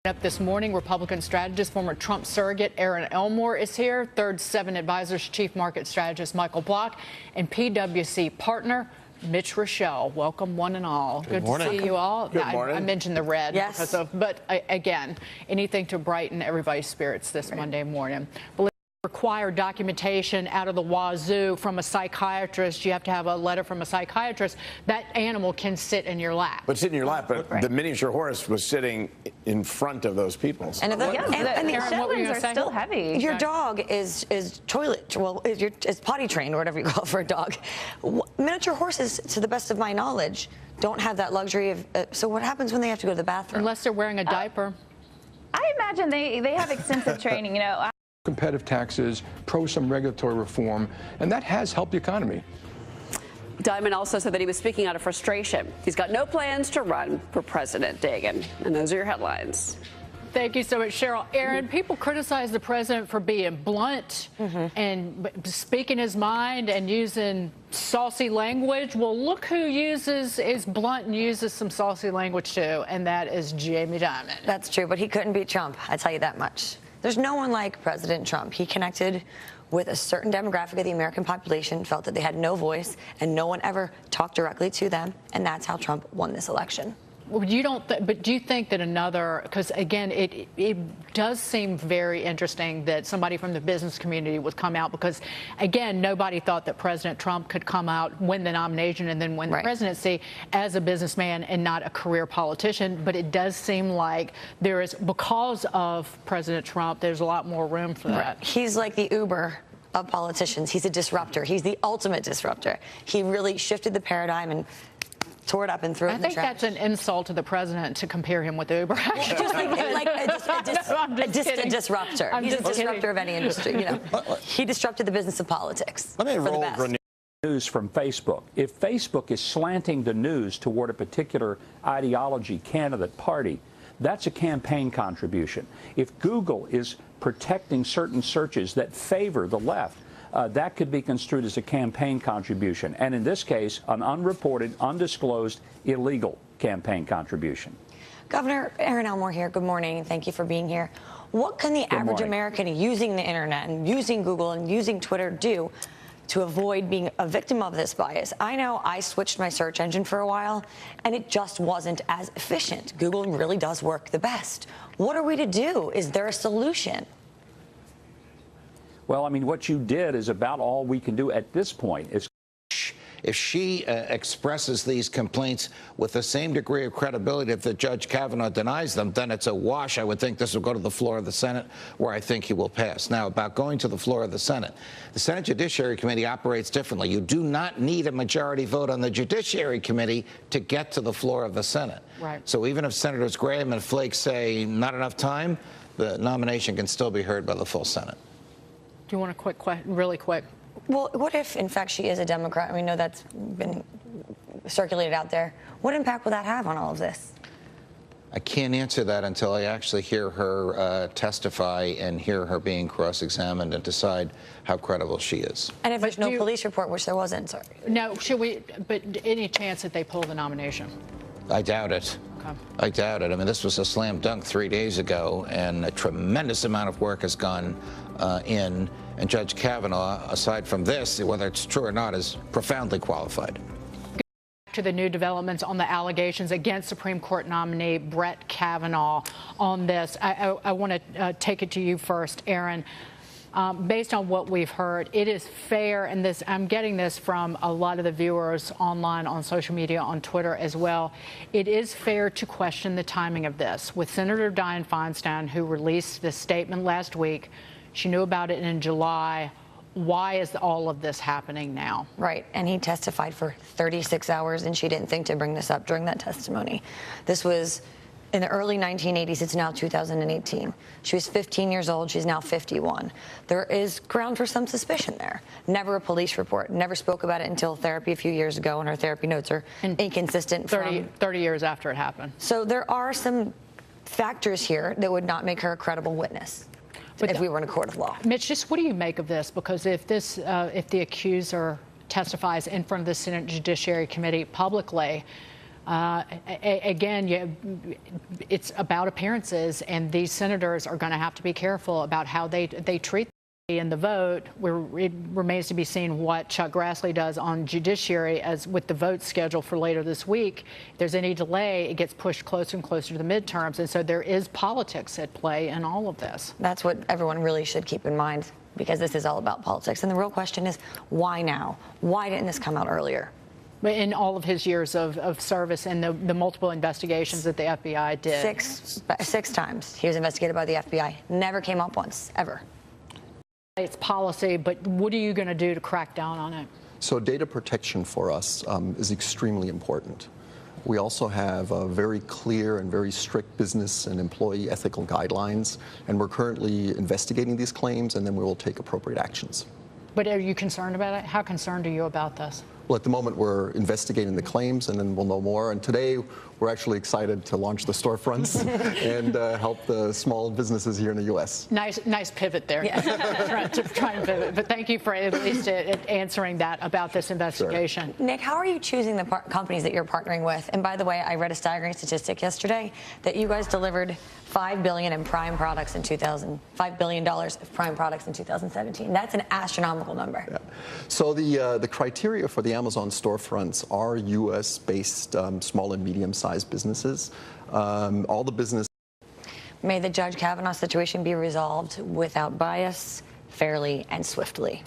Up this morning, Republican strategist, former Trump surrogate Erin Elmore is here. Third Seven Advisors chief market strategist Michael Block and PwC partner Mitch Rochelle. Welcome, one and all. Good morning. To see you all. Good morning. I mentioned the red. Yes. But again, anything to brighten everybody's spirits this Monday morning. Require documentation out of the wazoo from a psychiatrist. You have to have a letter from a psychiatrist. That animal can sit in your lap. But sit in your lap, but Right. the miniature horse was sitting in front of those people. And the Erin, what were you Shetlands gonna are say? still heavy. Your dog is toilet, well, is potty trained or whatever you call it for a dog. Miniature horses, to the best of my knowledge, don't have that luxury of. So what happens when they have to go to the bathroom? Unless they're wearing a diaper. I imagine they have extensive training. You know, competitive taxes, pro some regulatory reform, and that has helped the economy. Diamond also said that he was speaking out of frustration. He's got no plans to run for president, Dagan. And those are your headlines. Thank you so much, Cheryl. Erin, people criticize the president for being blunt and speaking his mind and using saucy language. Well, look who is blunt and uses some saucy language too, and that is Jamie Dimon. That's true, but he couldn't beat Trump. I tell you that much. There's no one like President Trump. He connected with a certain demographic of the American population, felt that they had no voice, and no one ever talked directly to them, and that's how Trump won this election. Well, but do you think that because again, it does seem very interesting that somebody from the business community would come out, because again, nobody thought that President Trump could come out, win the nomination, and then win the presidency as a businessman and not a career politician. But it does seem like there is, because of President Trump, there's a lot more room for that. He's like the Uber of politicians. He's a disruptor. He's the ultimate disruptor. He really shifted the paradigm and tore it up and threw it in the trash. I think that's an insult to the president to compare him with Uber. Just like a disruptor. He's a disruptor of any industry. You know, he disrupted the business of politics. Let me roll news from Facebook. If Facebook is slanting the news toward a particular ideology, candidate, party, that's a campaign contribution. If Google is protecting certain searches that favor the left, that could be construed as a campaign contribution. And in this case, an unreported, undisclosed, illegal campaign contribution. Governor Erin Elmore here. Good morning. Thank you for being here. What can the average American using the internet and using Google and using Twitter do to avoid being a victim of this bias? I know I switched my search engine for a while, and it just wasn't as efficient. Google really does work the best. What are we to do? Is there a solution? Well, I mean, what you did is about all we can do at this point. If she expresses these complaints with the same degree of credibility that Judge Kavanaugh denies them, then it's a wash. I would think this will go to the floor of the Senate, where I think he will pass. Now, about going to the floor of the Senate Judiciary Committee operates differently. You do not need a majority vote on the Judiciary Committee to get to the floor of the Senate. Right. So even if Senators Graham and Flake say not enough time, the nomination can still be heard by the full Senate. Do you want a quick question, really quick? Well, what if, in fact, she is a Democrat? We know that's been circulated out there. What impact will that have on all of this? I can't answer that until I actually hear her testify and hear her being cross-examined and decide how credible she is. And if there's no police report, which there wasn't, sorry. No, but any chance that they pull the nomination? I doubt it. Okay. I doubt it. I mean, this was a slam dunk 3 days ago, and a tremendous amount of work has gone in. And Judge Kavanaugh, aside from this, whether it's true or not, is profoundly qualified. To the new developments on the allegations against Supreme Court nominee Brett Kavanaugh on this. I want to take it to you first, Erin. Based on what we've heard, it is fair, and I'm getting this from a lot of the viewers online, on social media, on Twitter as well. It is fair to question the timing of this. With Senator Dianne Feinstein, who released this statement last week, she knew about it in July. Why is all of this happening now? Right, and he testified for 36 hours, and she didn't think to bring this up during that testimony. This was in the early 1980s. It's now 2018. She was 15 years old. She's now 51. There is ground for some suspicion there. Never a police report. Never spoke about it until therapy a few years ago, and her therapy notes are inconsistent. 30 years after it happened. So there are some factors here that would not make her a credible witness. But if we were in a court of law. Mitch, just what do you make of this? Because if the accuser testifies in front of the Senate Judiciary Committee publicly, Again, it's about appearances, and these senators are going to have to be careful about how they treat in the vote. It remains to be seen what Chuck Grassley does on judiciary as with the vote scheduled for later this week. If there's any delay, it gets pushed closer and closer to the midterms, and so there is politics at play in all of this. That's what everyone really should keep in mind, because this is all about politics. And the real question is, why now? Why didn't this come out earlier? In all of his years of service and the multiple investigations that the FBI did. Six times he was investigated by the FBI. Never came up once, ever. It's policy, but what are you going to do to crack down on it? So data protection for us is extremely important. We also have very clear and very strict business and employee ethical guidelines, and we're currently investigating these claims, and then we will take appropriate actions. But are you concerned about it? How concerned are you about this? Well, at the moment, we're investigating the claims, and then we'll know more. And today, we're actually excited to launch the storefronts and help the small businesses here in the U.S. Nice pivot there. Yeah. try and pivot. But thank you for at least answering that about this investigation. Sure. Nick, how are you choosing the companies that you're partnering with? And by the way, I read a staggering statistic yesterday that you guys delivered $5 billion in prime products in $5 billion of prime products in 2017. That's an astronomical number. Yeah. So the criteria for the Amazon storefronts are U.S.-based small and medium-sized businesses. All the business. May the Judge Kavanaugh situation be resolved without bias, fairly, and swiftly.